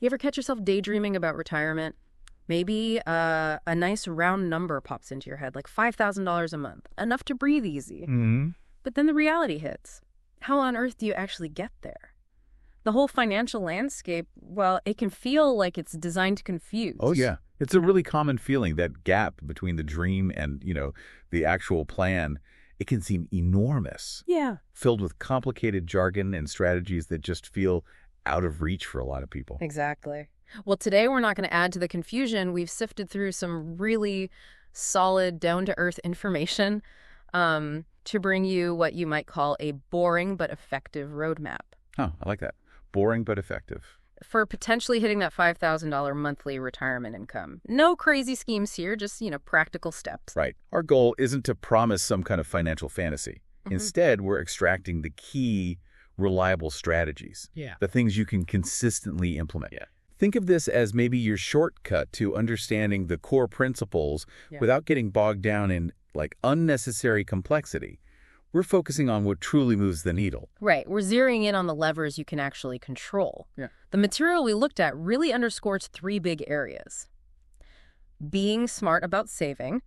You ever catch yourself daydreaming about retirement? Maybe a nice round number pops into your head, like $5,000 a month, enough to breathe easy. Mm-hmm. But then the reality hits. How on earth do you actually get there? The whole financial landscape, well, it can feel like it's designed to confuse. Oh, yeah. It's a really common feeling, that gap between the dream and, the actual plan. It can seem enormous. Yeah. Filled with complicated jargon and strategies that just feel out of reach for a lot of people. Exactly. Well, today we're not going to add to the confusion. We've sifted through some really solid, down-to-earth information to bring you what you might call a boring but effective roadmap. Oh, I like that. Boring but effective. For potentially hitting that $5,000 monthly retirement income. No crazy schemes here, just, practical steps. Right. Our goal isn't to promise some kind of financial fantasy. Instead, we're extracting the key, reliable strategies. Yeah. The things you can consistently implement. Yeah. Think of this as maybe your shortcut to understanding the core principles without getting bogged down in unnecessary complexity. We're focusing on what truly moves the needle. Right. We're zeroing in on the levers you can actually control. Yeah. The material we looked at really underscores 3 big areas. Being smart about saving,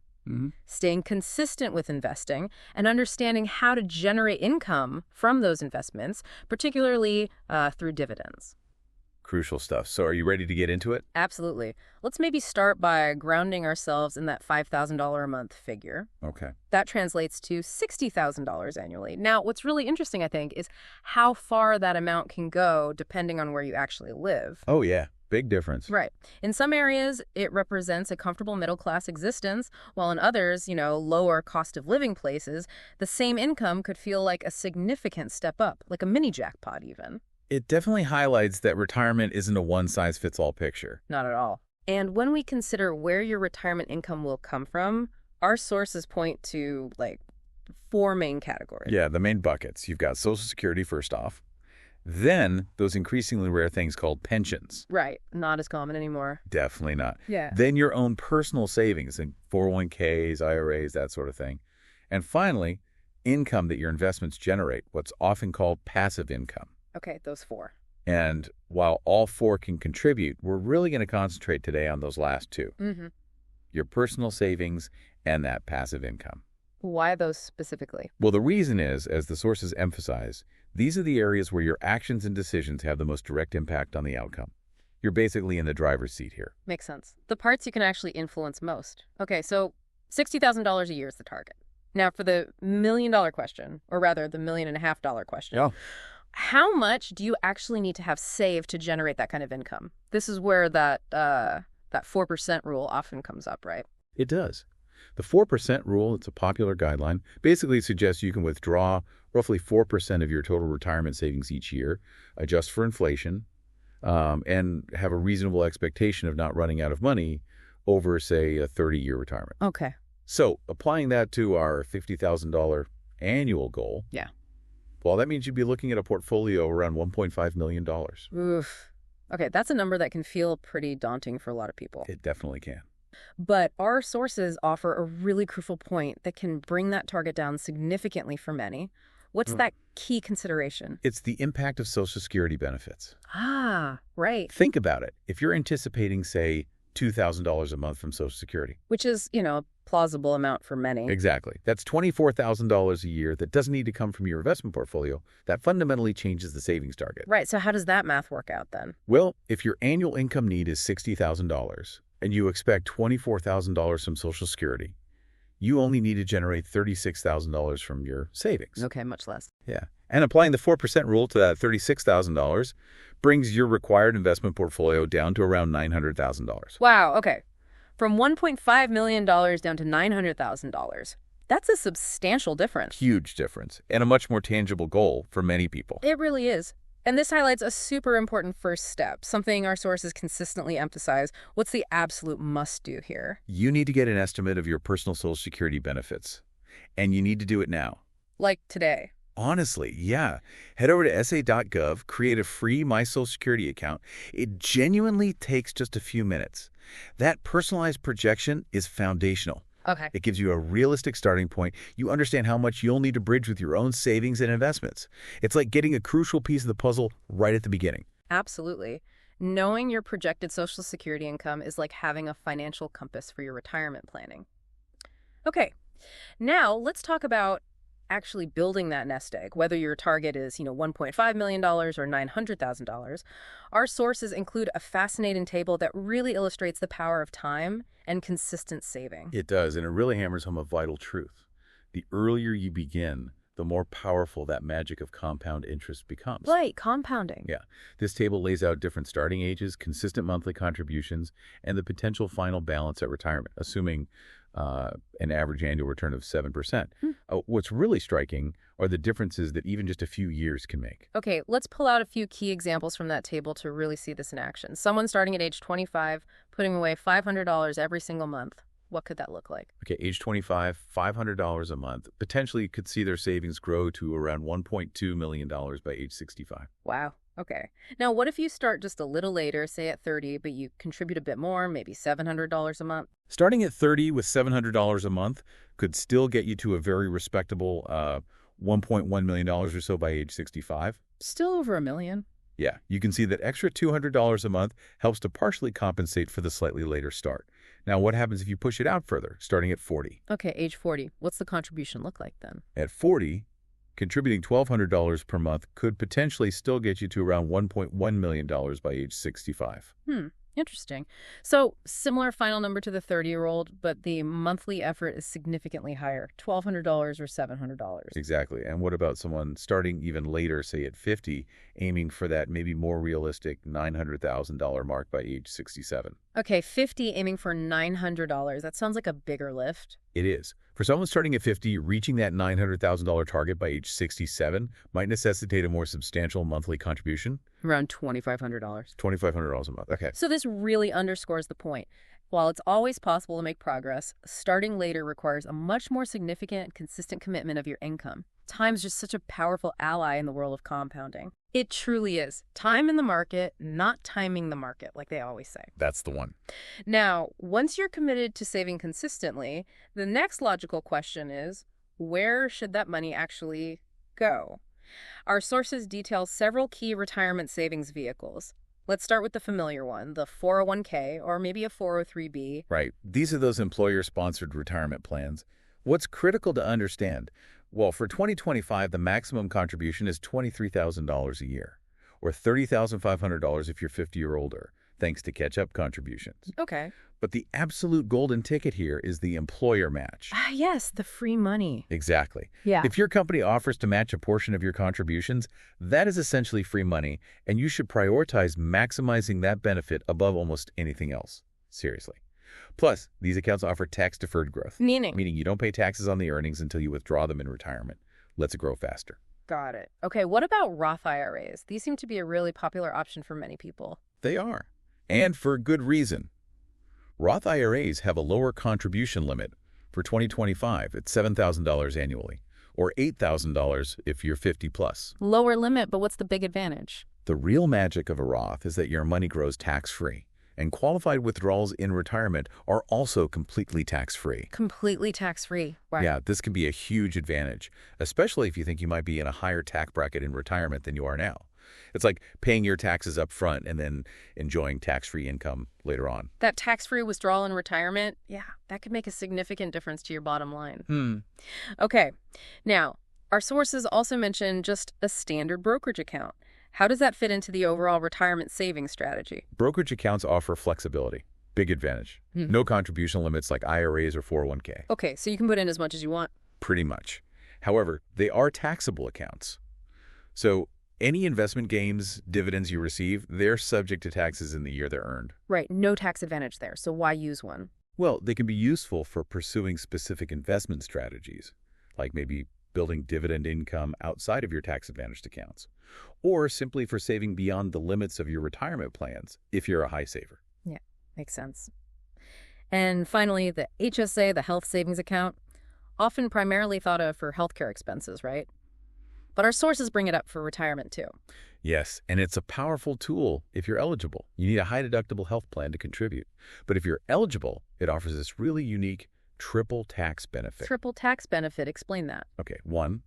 staying consistent with investing, and understanding how to generate income from those investments, particularly through dividends. Crucial stuff. So are you ready to get into it? Absolutely. Let's maybe start by grounding ourselves in that $5,000 a month figure. Okay. That translates to $60,000 annually. Now, what's really interesting, I think, is how far that amount can go depending on where you actually live. Oh, yeah. Big difference. Right. In some areas, it represents a comfortable middle-class existence, while in others, lower cost of living places, the same income could feel like a significant step up, like a mini jackpot even. It definitely highlights that retirement isn't a one-size-fits-all picture. Not at all. And when we consider where your retirement income will come from, our sources point to, 4 main categories. Yeah, the main buckets. You've got Social Security first off. Then those increasingly rare things called pensions. Right. Not as common anymore. Definitely not. Yeah. Then your own personal savings and 401ks, IRAs, that sort of thing. And finally, income that your investments generate, what's often called passive income. Okay, those 4. And while all 4 can contribute, we're really going to concentrate today on those last 2. Your personal savings and that passive income. Why those specifically? Well, the reason is, as the sources emphasize, these are the areas where your actions and decisions have the most direct impact on the outcome. You're basically in the driver's seat here. Makes sense. The parts you can actually influence most. Okay, so $60,000 a year is the target. Now, for the $1 million question, or rather the $1.5 million question. Yeah. How much do you actually need to have saved to generate that kind of income? This is where that 4% rule often comes up, right? It does. The 4% rule, it's a popular guideline, basically suggests you can withdraw roughly 4% of your total retirement savings each year, adjust for inflation, and have a reasonable expectation of not running out of money over, say, a 30-year retirement. Okay. So applying that to our $50,000 annual goal, well, that means you'd be looking at a portfolio around $1.5 million. Oof. Okay, that's a number that can feel pretty daunting for a lot of people. It definitely can. But our sources offer a really crucial point that can bring that target down significantly for many. What's that key consideration? It's the impact of Social Security benefits. Ah, right. Think about it. If you're anticipating, say, $2,000 a month from Social Security. Which is, a plausible amount for many. Exactly. That's $24,000 a year that doesn't need to come from your investment portfolio. That fundamentally changes the savings target. Right. So how does that math work out then? Well, if your annual income need is $60,000 and you expect $24,000 from Social Security, you only need to generate $36,000 from your savings. Okay, much less. Yeah. And applying the 4% rule to that $36,000 brings your required investment portfolio down to around $900,000. Wow, okay. From $1.5 million down to $900,000. That's a substantial difference. Huge difference, and a much more tangible goal for many people. It really is. And this highlights a super important first step, something our sources consistently emphasize. What's the absolute must-do here? You need to get an estimate of your personal Social Security benefits, and you need to do it now. Like today. Honestly, yeah. Head over to sa.gov, create a free My Social Security account. It genuinely takes just a few minutes. That personalized projection is foundational. Okay. It gives you a realistic starting point. You understand how much you'll need to bridge with your own savings and investments. It's like getting a crucial piece of the puzzle right at the beginning. Absolutely. Knowing your projected Social Security income is like having a financial compass for your retirement planning. Okay, now let's talk about actually building that nest egg, whether your target is, $1.5 million or $900,000. Our sources include a fascinating table that really illustrates the power of time and consistent saving. It does, and it really hammers home a vital truth. The earlier you begin, the more powerful that magic of compound interest becomes. Right, compounding. Yeah. This table lays out different starting ages, consistent monthly contributions, and the potential final balance at retirement, assuming an average annual return of 7%. What's really striking are the differences that even just a few years can make. Okay, let's pull out a few key examples from that table to really see this in action. Someone starting at age 25, putting away $500 every single month. What could that look like? Okay, age 25, $500 a month. Potentially could see their savings grow to around $1.2 million by age 65. Wow. Okay. Now, what if you start just a little later, say at 30, but you contribute a bit more, maybe $700 a month? Starting at 30 with $700 a month could still get you to a very respectable $1.1 million or so by age 65. Still over $1 million. Yeah, you can see that extra $200 a month helps to partially compensate for the slightly later start. Now, what happens if you push it out further, starting at 40? Okay, age 40. What's the contribution look like then? At 40, contributing $1,200 per month could potentially still get you to around $1.1 million by age 65. Interesting. So similar final number to the 30-year-old, but the monthly effort is significantly higher, $1,200 or $700. Exactly. And what about someone starting even later, say at 50, aiming for that maybe more realistic $900,000 mark by age 67? Okay, 50 aiming for $900. That sounds like a bigger lift. It is. For someone starting at 50, reaching that $900,000 target by age 67 might necessitate a more substantial monthly contribution. Around $2,500. $2,500 a month. Okay. So this really underscores the point. While it's always possible to make progress, starting later requires a much more significant and consistent commitment of your income. Time's just such a powerful ally in the world of compounding. It truly is. Time in the market, not timing the market, like they always say. That's the one. Now, once you're committed to saving consistently, the next logical question is, where should that money actually go? Our sources detail several key retirement savings vehicles. Let's start with the familiar one, the 401k or maybe a 403b. Right. These are those employer-sponsored retirement plans. What's critical to understand? Well, for 2025, the maximum contribution is $23,000 a year, or $30,500 if you're 50 or older, thanks to catch-up contributions. Okay. But the absolute golden ticket here is the employer match. Yes, the free money. Exactly. Yeah. If your company offers to match a portion of your contributions, that is essentially free money, and you should prioritize maximizing that benefit above almost anything else. Seriously. Plus, these accounts offer tax-deferred growth. Meaning you don't pay taxes on the earnings until you withdraw them in retirement. Lets it grow faster. Got it. Okay, what about Roth IRAs? These seem to be a really popular option for many people. They are. And for good reason. Roth IRAs have a lower contribution limit for 2025 at $7,000 annually, or $8,000 if you're 50 plus. Lower limit, but what's the big advantage? The real magic of a Roth is that your money grows tax-free, and qualified withdrawals in retirement are also completely tax-free. Completely tax-free. Right. Yeah, this can be a huge advantage, especially if you think you might be in a higher tax bracket in retirement than you are now. It's like paying your taxes up front and then enjoying tax-free income later on. That tax-free withdrawal in retirement, yeah, that could make a significant difference to your bottom line. Okay, now, our sources also mention just a standard brokerage account. How does that fit into the overall retirement savings strategy? Brokerage accounts offer flexibility. Big advantage. No contribution limits like IRAs or 401k. Okay, so you can put in as much as you want. Pretty much. However, they are taxable accounts. So any investment gains, dividends you receive, they're subject to taxes in the year they're earned. Right, no tax advantage there, so why use one? Well, they can be useful for pursuing specific investment strategies, like maybe building dividend income outside of your tax-advantaged accounts, or simply for saving beyond the limits of your retirement plans if you're a high saver. Yeah, makes sense. And finally, the HSA, the health savings account, often primarily thought of for healthcare expenses, right? But our sources bring it up for retirement too. Yes, and it's a powerful tool if you're eligible. You need a high-deductible health plan to contribute. But if you're eligible, it offers this really unique triple tax benefit. Triple tax benefit, explain that. Okay, 1,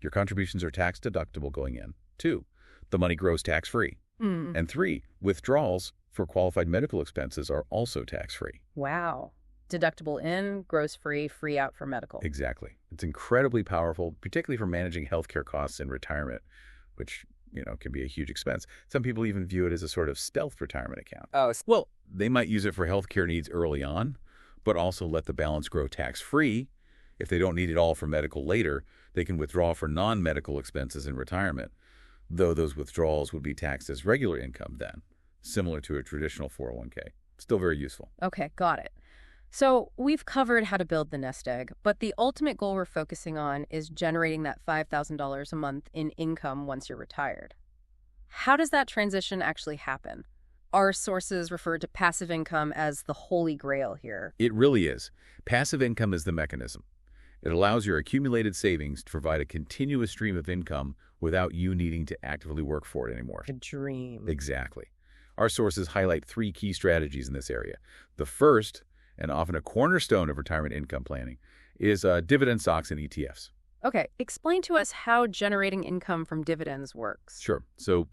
your contributions are tax-deductible going in. 2, the money grows tax-free. Mm. And 3, withdrawals for qualified medical expenses are also tax-free. Wow. Deductible in, gross free, free out for medical. Exactly. It's incredibly powerful, particularly for managing healthcare costs in retirement, which, can be a huge expense. Some people even view it as a sort of stealth retirement account. Oh, Well, they might use it for healthcare needs early on, but also let the balance grow tax-free. If they don't need it all for medical later, they can withdraw for non-medical expenses in retirement, though those withdrawals would be taxed as regular income then, similar to a traditional 401k. Still very useful. okay, got it. So we've covered how to build the nest egg, but the ultimate goal we're focusing on is generating that $5,000 a month in income once you're retired. How does that transition actually happen? Our sources refer to passive income as the holy grail here. It really is. Passive income is the mechanism. It allows your accumulated savings to provide a continuous stream of income without you needing to actively work for it anymore. A dream. Exactly. Our sources highlight 3 key strategies in this area. The first, and often a cornerstone of retirement income planning, is dividend stocks and ETFs. Okay, explain to us how generating income from dividends works. Sure. So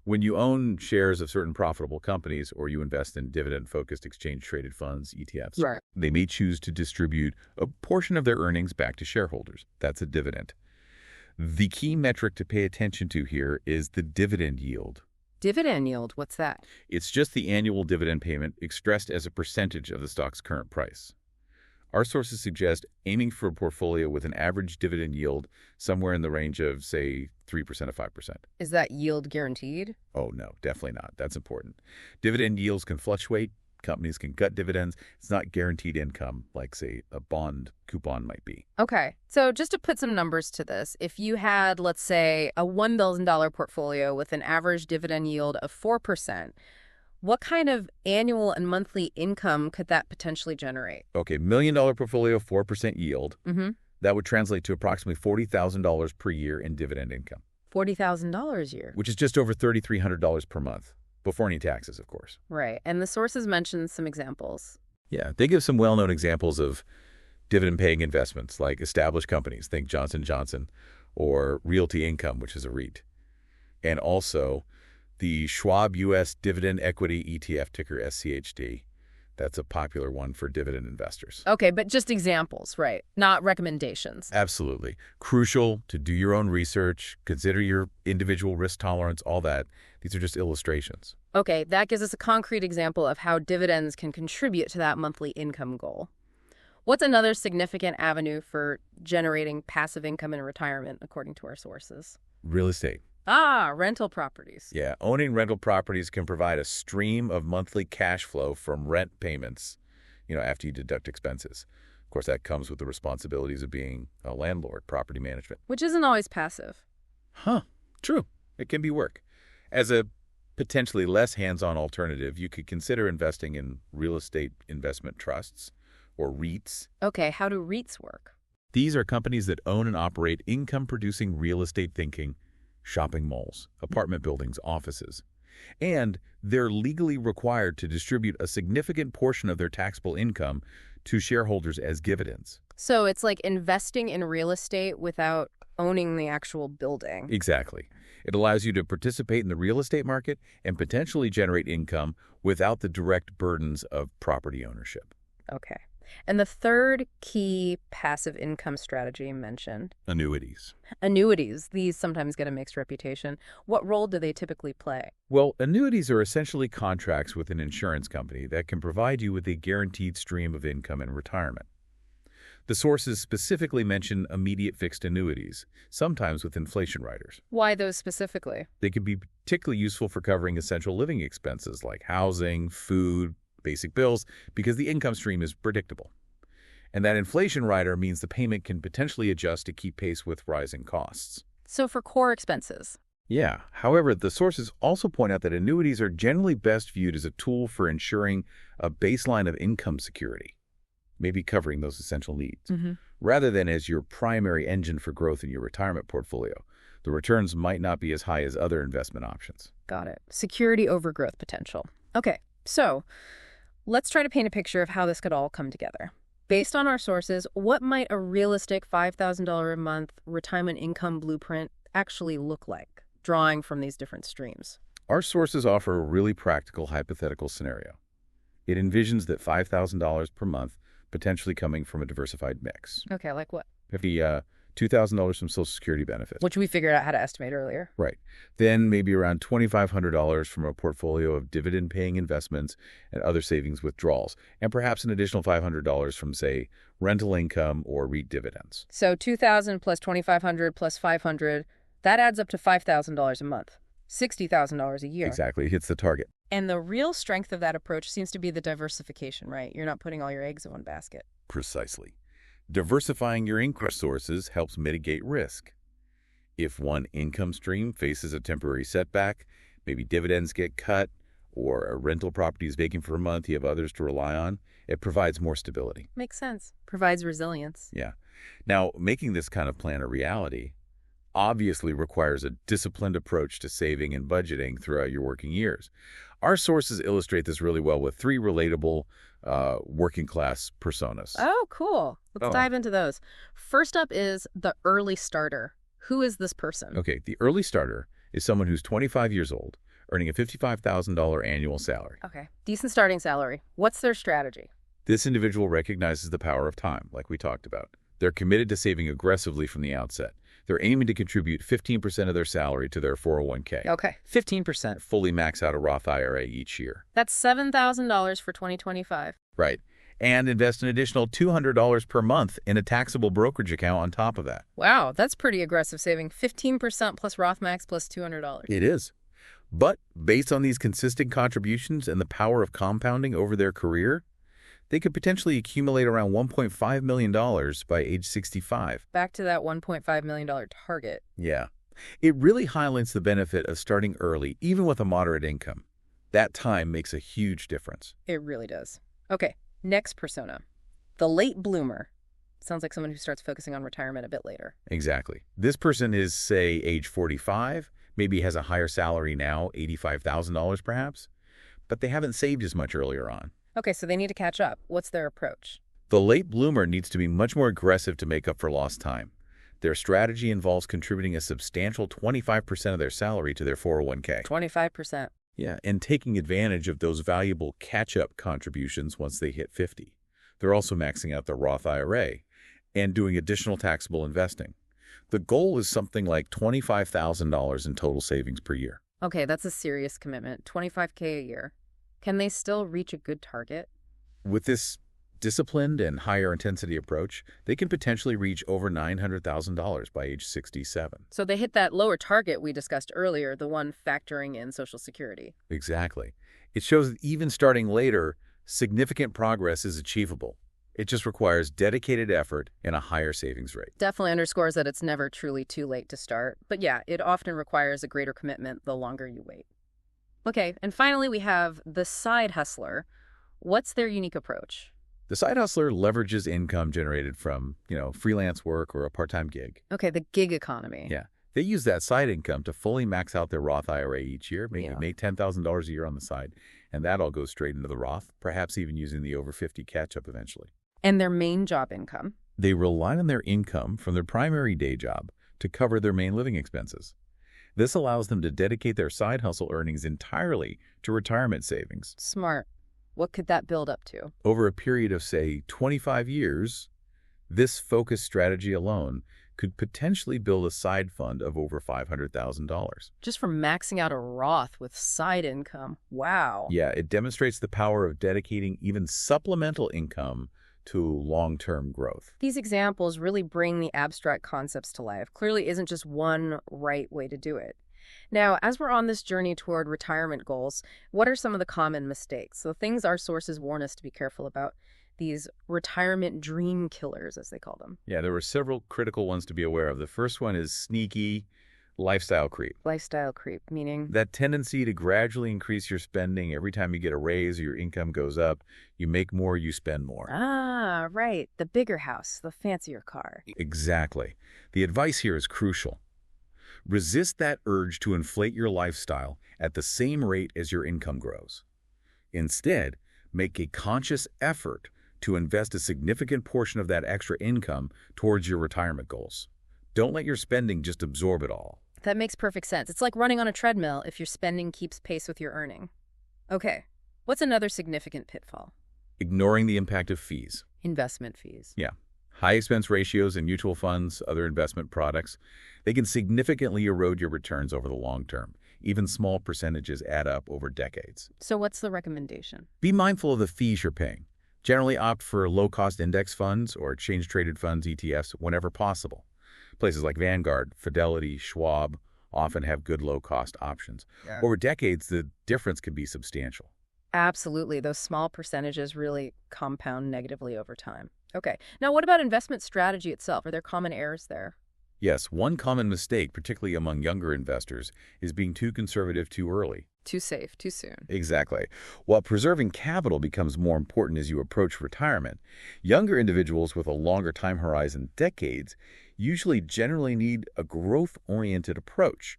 when you own shares of certain profitable companies or you invest in dividend-focused exchange-traded funds, ETFs, Right. they may choose to distribute a portion of their earnings back to shareholders. That's a dividend. The key metric to pay attention to here is the dividend yield. Dividend yield, what's that? It's just the annual dividend payment expressed as a percentage of the stock's current price. Our sources suggest aiming for a portfolio with an average dividend yield somewhere in the range of, say, 3% to 5%. Is that yield guaranteed? Oh, no, definitely not. That's important. Dividend yields can fluctuate. Companies can cut dividends. It's not guaranteed income like, say, a bond coupon might be. Okay, so just to put some numbers to this, if you had, let's say, a $1,000 portfolio with an average dividend yield of 4%, what kind of annual and monthly income could that potentially generate? Okay, $1 million portfolio, 4% yield. Mm-hmm. That would translate to approximately $40,000 per year in dividend income. $40,000 a year. Which is just over $3,300 per month, before any taxes, of course. Right, and the sources mention some examples. Yeah, they give some well-known examples of dividend-paying investments, like established companies, think Johnson & Johnson, or Realty Income, which is a REIT. And also the Schwab U.S. Dividend Equity ETF, ticker SCHD. That's a popular one for dividend investors. Okay, but just examples, right? Not recommendations. Absolutely. Crucial to do your own research, consider your individual risk tolerance, all that. These are just illustrations. Okay, that gives us a concrete example of how dividends can contribute to that monthly income goal. What's another significant avenue for generating passive income in retirement, according to our sources? Real estate. Rental properties. Yeah, owning rental properties can provide a stream of monthly cash flow from rent payments, after you deduct expenses. Of course, that comes with the responsibilities of being a landlord, property management. Which isn't always passive. Huh, true. It can be work. As a potentially less hands-on alternative, you could consider investing in real estate investment trusts or REITs. Okay, how do REITs work? These are companies that own and operate income-producing real estate thinking, shopping malls, apartment buildings, offices. And they're legally required to distribute a significant portion of their taxable income to shareholders as dividends. So it's like investing in real estate without owning the actual building. Exactly. It allows you to participate in the real estate market and potentially generate income without the direct burdens of property ownership. Okay. And the third key passive income strategy mentioned? Annuities. Annuities. These sometimes get a mixed reputation. What role do they typically play? Well, annuities are essentially contracts with an insurance company that can provide you with a guaranteed stream of income in retirement. The sources specifically mention immediate fixed annuities, sometimes with inflation riders. Why those specifically? They can be particularly useful for covering essential living expenses like housing, food, basic bills, because the income stream is predictable. And that inflation rider means the payment can potentially adjust to keep pace with rising costs. So for core expenses? Yeah. However, the sources also point out that annuities are generally best viewed as a tool for ensuring a baseline of income security, maybe covering those essential needs, rather than as your primary engine for growth in your retirement portfolio. The returns might not be as high as other investment options. Got it. Security over growth potential. Okay, so let's try to paint a picture of how this could all come together. Based on our sources, what might a realistic $5,000 a month retirement income blueprint actually look like, drawing from these different streams? Our sources offer a really practical hypothetical scenario. It envisions that $5,000 per month potentially coming from a diversified mix. Okay, like what? $2,000 from Social Security benefits. Which we figured out how to estimate earlier. Right. Then maybe around $2,500 from a portfolio of dividend-paying investments and other savings withdrawals, and perhaps an additional $500 from, say, rental income or REIT dividends. So $2,000 plus $2,500 plus $500, that adds up to $5,000 a month. $60,000 a year. Exactly. It hits the target. And the real strength of that approach seems to be the diversification, right? You're not putting all your eggs in one basket. Precisely. Diversifying your income sources helps mitigate risk. If one income stream faces a temporary setback, maybe dividends get cut, or a rental property is vacant for a month, you have others to rely on, it provides more stability. Makes sense. Provides resilience. Yeah. Now, making this kind of plan a reality obviously requires a disciplined approach to saving and budgeting throughout your working years. Our sources illustrate this really well with 3 relatable working-class personas. Oh, cool. Let's dive into those. First up is the early starter. Who is this person? Okay, the early starter is someone who's 25 years old, earning a $55,000 annual salary. Okay, decent starting salary. What's their strategy? This individual recognizes the power of time, like we talked about. They're committed to saving aggressively from the outset. They're aiming to contribute 15% of their salary to their 401k. Okay, 15%. Fully max out a Roth IRA each year. That's $7,000 for 2025. Right. And invest an additional $200 per month in a taxable brokerage account on top of that. Wow, that's pretty aggressive saving. 15% plus Roth Max plus $200. It is. But based on these consistent contributions and the power of compounding over their career, they could potentially accumulate around $1.5 million by age 65. Back to that $1.5 million target. Yeah. It really highlights the benefit of starting early, even with a moderate income. That time makes a huge difference. It really does. Okay, next persona. The late bloomer. Sounds like someone who starts focusing on retirement a bit later. Exactly. This person is, say, age 45, maybe has a higher salary now, $85,000 perhaps, but they haven't saved as much earlier on. Okay, so they need to catch up. What's their approach? The late bloomer needs to be much more aggressive to make up for lost time. Their strategy involves contributing a substantial 25% of their salary to their 401k. 25%. Yeah, and taking advantage of those valuable catch-up contributions once they hit 50. They're also maxing out their Roth IRA and doing additional taxable investing. The goal is something like $25,000 in total savings per year. Okay, that's a serious commitment. $25K a year. Can they still reach a good target? With this disciplined and higher intensity approach, they can potentially reach over $900,000 by age 67. So they hit that lower target we discussed earlier, the one factoring in Social Security. Exactly. It shows that even starting later, significant progress is achievable. It just requires dedicated effort and a higher savings rate. Definitely underscores that it's never truly too late to start. But yeah, it often requires a greater commitment the longer you wait. Okay, and finally we have the side hustler. What's their unique approach? The side hustler leverages income generated from, freelance work or a part-time gig. Okay, the gig economy. Yeah. They use that side income to fully max out their Roth IRA each year, make $10,000 a year on the side, and that all goes straight into the Roth, perhaps even using the over 50 catch-up eventually. And their main job income? They rely on their income from their primary day job to cover their main living expenses. This allows them to dedicate their side hustle earnings entirely to retirement savings. Smart. What could that build up to? Over a period of, say, 25 years, this focused strategy alone could potentially build a side fund of over $500,000. Just from maxing out a Roth with side income. Wow. Yeah, it demonstrates the power of dedicating even supplemental income to long-term growth. These examples really bring the abstract concepts to life. Clearly isn't just one right way to do it. Now, as we're on this journey toward retirement goals, what are some of the common mistakes? So things our sources warn us to be careful about, these retirement dream killers, as they call them. Yeah, there were several critical ones to be aware of. The first one is sneaky lifestyle creep. Lifestyle creep, meaning? That tendency to gradually increase your spending every time you get a raise or your income goes up. You make more, you spend more. Ah, right. The bigger house, the fancier car. Exactly. The advice here is crucial. Resist that urge to inflate your lifestyle at the same rate as your income grows. Instead, make a conscious effort to invest a significant portion of that extra income towards your retirement goals. Don't let your spending just absorb it all. That makes perfect sense. It's like running on a treadmill if your spending keeps pace with your earning. Okay, what's another significant pitfall? Ignoring the impact of fees. Investment fees. Yeah. High expense ratios in mutual funds, other investment products, they can significantly erode your returns over the long term. Even small percentages add up over decades. So what's the recommendation? Be mindful of the fees you're paying. Generally opt for low-cost index funds or exchange-traded funds, ETFs, whenever possible. Places like Vanguard, Fidelity, Schwab often have good low-cost options. Yeah. Over decades, the difference can be substantial. Absolutely. Those small percentages really compound negatively over time. Okay. Now, what about investment strategy itself? Are there common errors there? Yes, one common mistake, particularly among younger investors, is being too conservative too early. Too safe, too soon. Exactly. While preserving capital becomes more important as you approach retirement, younger individuals with a longer time horizon, decades, usually generally need a growth-oriented approach.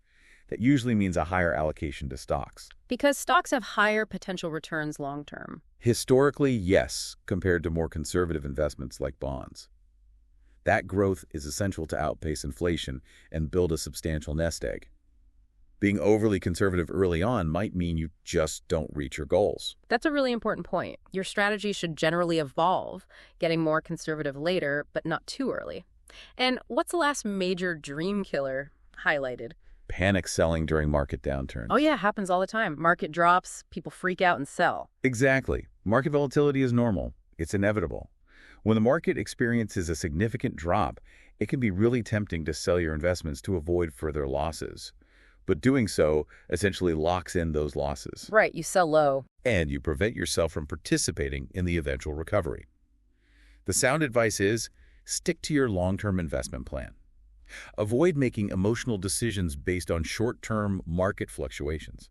That usually means a higher allocation to stocks. Because stocks have higher potential returns long term. Historically, yes, compared to more conservative investments like bonds. That growth is essential to outpace inflation and build a substantial nest egg. Being overly conservative early on might mean you just don't reach your goals. That's a really important point. Your strategy should generally evolve, getting more conservative later, but not too early. And what's the last major dream killer highlighted? Panic selling during market downturns. Oh yeah, happens all the time. Market drops, people freak out and sell. Exactly. Market volatility is normal. It's inevitable. When the market experiences a significant drop, it can be really tempting to sell your investments to avoid further losses. But doing so essentially locks in those losses. Right, you sell low. And you prevent yourself from participating in the eventual recovery. The sound advice is, stick to your long-term investment plan. Avoid making emotional decisions based on short-term market fluctuations.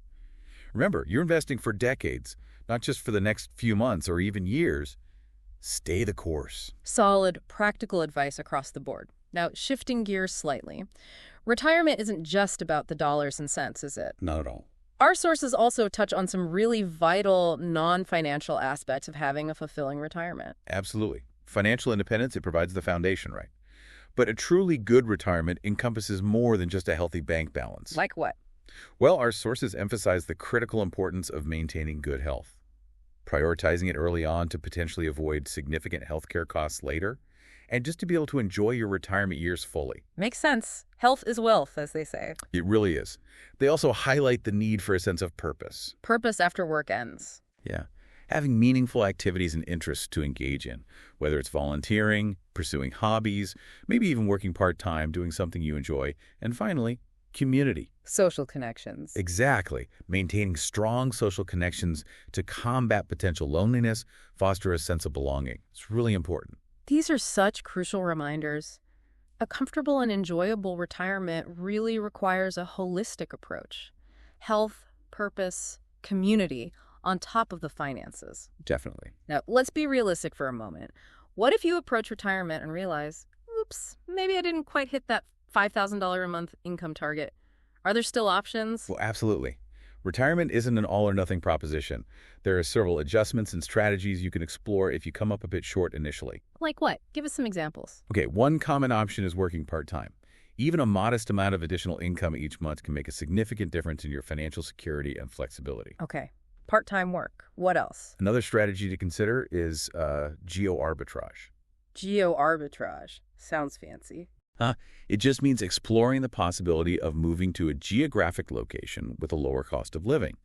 Remember, you're investing for decades, not just for the next few months or even years. Stay the course. Solid, practical advice across the board. Now, shifting gears slightly. Retirement isn't just about the dollars and cents, is it? Not at all. Our sources also touch on some really vital non-financial aspects of having a fulfilling retirement. Absolutely. Financial independence, it provides the foundation, right? But a truly good retirement encompasses more than just a healthy bank balance. Like what? Well, our sources emphasize the critical importance of maintaining good health, prioritizing it early on to potentially avoid significant healthcare costs later, and just to be able to enjoy your retirement years fully. Makes sense. Health is wealth, as they say. It really is. They also highlight the need for a sense of purpose. Purpose after work ends. Yeah. Having meaningful activities and interests to engage in, whether it's volunteering, pursuing hobbies, maybe even working part-time, doing something you enjoy, and finally, community. Social connections. Exactly. Maintaining strong social connections to combat potential loneliness, foster a sense of belonging. It's really important. These are such crucial reminders. A comfortable and enjoyable retirement really requires a holistic approach. Health, purpose, community, on top of the finances. Definitely. Now, let's be realistic for a moment. What if you approach retirement and realize, oops, maybe I didn't quite hit that $5,000 a month income target? Are there still options? Well, absolutely. Retirement isn't an all-or-nothing proposition. There are several adjustments and strategies you can explore if you come up a bit short initially. Like what? Give us some examples. Okay, one common option is working part-time. Even a modest amount of additional income each month can make a significant difference in your financial security and flexibility. Okay. Part-time work. What else? Another strategy to consider is geo-arbitrage. Geo-arbitrage. Sounds fancy. It just means exploring the possibility of moving to a geographic location with a lower cost of living,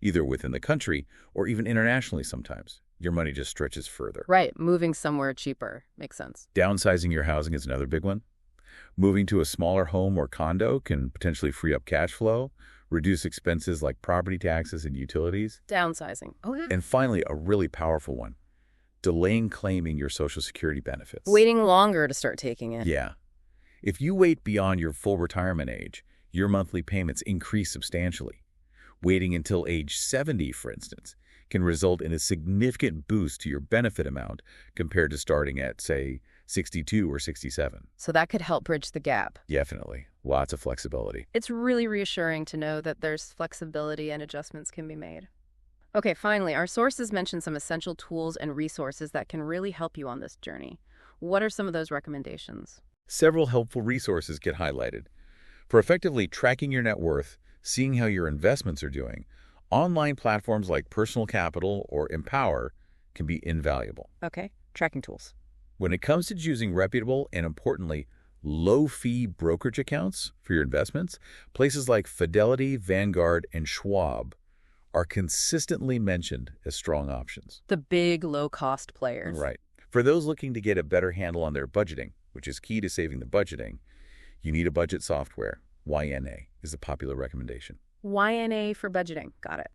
either within the country or even internationally sometimes. Your money just stretches further. Right. Moving somewhere cheaper. Makes sense. Downsizing your housing is another big one. Moving to a smaller home or condo can potentially free up cash flow, reduce expenses like property taxes and utilities. Downsizing. Okay. And finally, a really powerful one, delaying claiming your Social Security benefits. Waiting longer to start taking it. Yeah. If you wait beyond your full retirement age, your monthly payments increase substantially. Waiting until age 70, for instance, can result in a significant boost to your benefit amount compared to starting at, say, 62 or 67. So that could help bridge the gap. Definitely. Lots of flexibility. It's really reassuring to know that there's flexibility and adjustments can be made. Okay, finally, our sources mention some essential tools and resources that can really help you on this journey. What are some of those recommendations? Several helpful resources get highlighted. For effectively tracking your net worth, seeing how your investments are doing, online platforms like Personal Capital or Empower can be invaluable. Okay, tracking tools. When it comes to choosing reputable and, importantly, low-fee brokerage accounts for your investments, places like Fidelity, Vanguard, and Schwab are consistently mentioned as strong options. The big, low-cost players. Right. For those looking to get a better handle on their budgeting, which is key to saving the budgeting, you need a budget software. YNA is a popular recommendation. YNA for budgeting. Got it.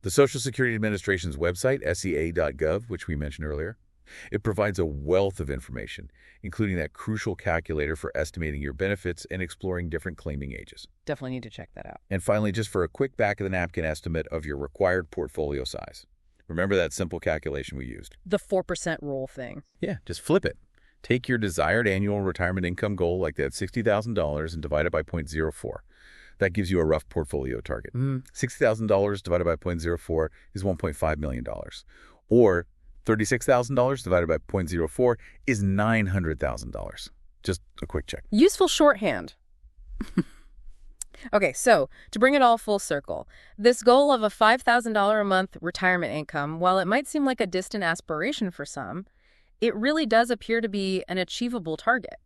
The Social Security Administration's website, SEA.gov, which we mentioned earlier, it provides a wealth of information, including that crucial calculator for estimating your benefits and exploring different claiming ages. Definitely need to check that out. And finally, just for a quick back-of-the-napkin estimate of your required portfolio size. Remember that simple calculation we used? The 4% rule thing. Yeah, just flip it. Take your desired annual retirement income goal, like that $60,000, and divide it by 0.04. That gives you a rough portfolio target. $60,000 divided by 0.04 is $1.5 million. Or $36,000 divided by 0.04 is $900,000. Just a quick check. Useful shorthand. Okay, so to bring it all full circle, this goal of a $5,000 a month retirement income, while it might seem like a distant aspiration for some, it really does appear to be an achievable target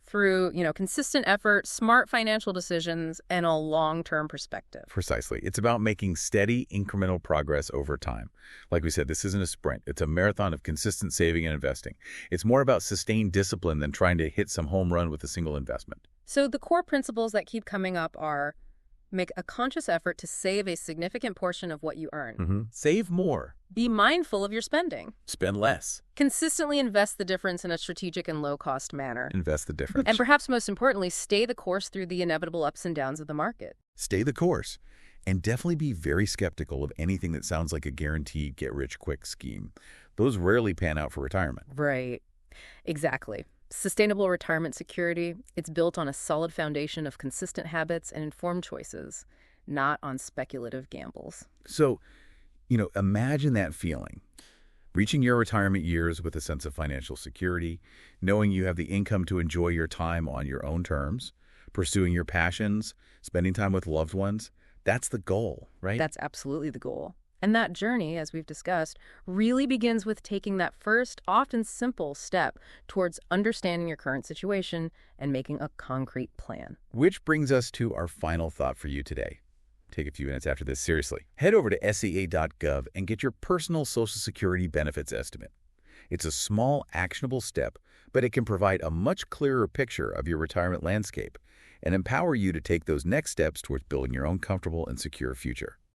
through, consistent effort, smart financial decisions, and a long-term perspective. Precisely. It's about making steady, incremental progress over time. Like we said, this isn't a sprint. It's a marathon of consistent saving and investing. It's more about sustained discipline than trying to hit some home run with a single investment. So the core principles that keep coming up are: make a conscious effort to save a significant portion of what you earn. Save more. Be mindful of your spending. Spend less. Consistently invest the difference in a strategic and low-cost manner. Invest the difference. And perhaps most importantly, stay the course through the inevitable ups and downs of the market. Stay the course. And definitely be very skeptical of anything that sounds like a guaranteed get-rich-quick scheme. Those rarely pan out for retirement. Right. Exactly. Sustainable retirement security, it's built on a solid foundation of consistent habits and informed choices, not on speculative gambles. So, imagine that feeling. Reaching your retirement years with a sense of financial security, knowing you have the income to enjoy your time on your own terms, pursuing your passions, spending time with loved ones. That's the goal, right? That's absolutely the goal. And that journey, as we've discussed, really begins with taking that first, often simple step towards understanding your current situation and making a concrete plan. Which brings us to our final thought for you today. Take a few minutes after this seriously. Head over to SEA.gov and get your personal Social Security benefits estimate. It's a small, actionable step, but it can provide a much clearer picture of your retirement landscape and empower you to take those next steps towards building your own comfortable and secure future.